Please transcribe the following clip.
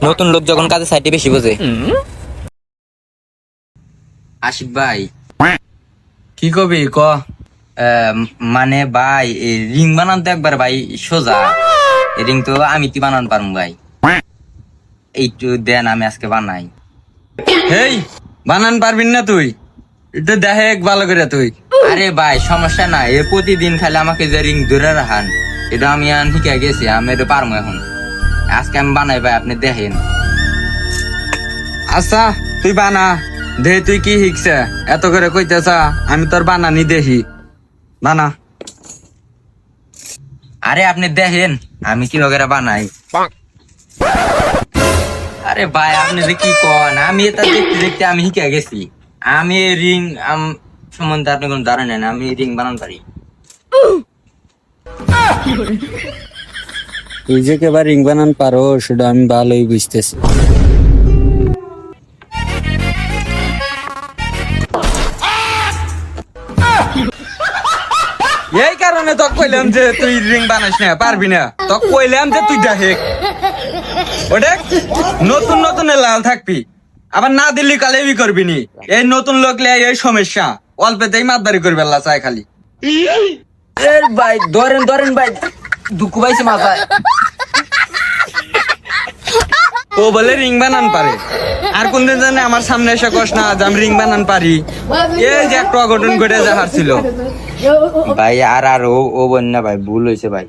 নতুন লোক যখন কাজে সাইডে বেশি বোঝে। আশিক ভাই, কি কবি ক। মানে ভাই রিং বানান তো একবার ভাই সোজা। রিং তো আমি কি বানান পারবো ভাই, এইটু দেন আমি আজকে বানাই। হেই, বানান পারবি না তুই? একটু দেখে ভালো করে তুই। আরে ভাই সমস্যা নাই, এ প্রতিদিন খালি আমাকে যে রিং ধরে রাখান, এটা আমি শিখে গেছি, আমি এটা পারবো এখন। আজকে আমি বানাই ভাই, আপনি দেখেন। আচ্ছা তুই বানা দে, তুই কি শিখছে এত করে কইতেছা, আমি তোর বানানি দেখি, বানা। আরে আপনি দেখেন আমি কি বগেরা বানাই। আরে ভাই আপনি যে কি কন, আমি এটা দেখতে দেখতে আমি শিখে গেছি। আমি রিং সম্বন্ধে আপনি কোন ধারণা নেন, আমি রিং বানান পারি। তুই যে কেবার রিং বানান পারো সেটা আমি ভালোই বুঝতেছি। এই কারণে তো কইলাম যে তুই রিং বানাস না, পারবি না। তো কইলাম যে তুই দেখে ওটা নতুন নতুন লাল থাকবি, আবার না দিল্লি কালেবি করবি নি। এই নতুন লোক লে এই সমস্যা, অল্পেতেই মাতদারি করবে আল্লাহ চাই খালি। ভাই ধরেন ধরেন ভাই, দুঃখ পাইছে মাথায়। ও বলে রিং বানান পারে, আর কোনদিন জানে আমার সামনে এসে কস না যে আমি রিং বানান পারি। এই যে একটা অঘটন ঘটে যাহার ছিল ভাই আর ও বন্যা ভাই ভুল হয়েছে ভাই।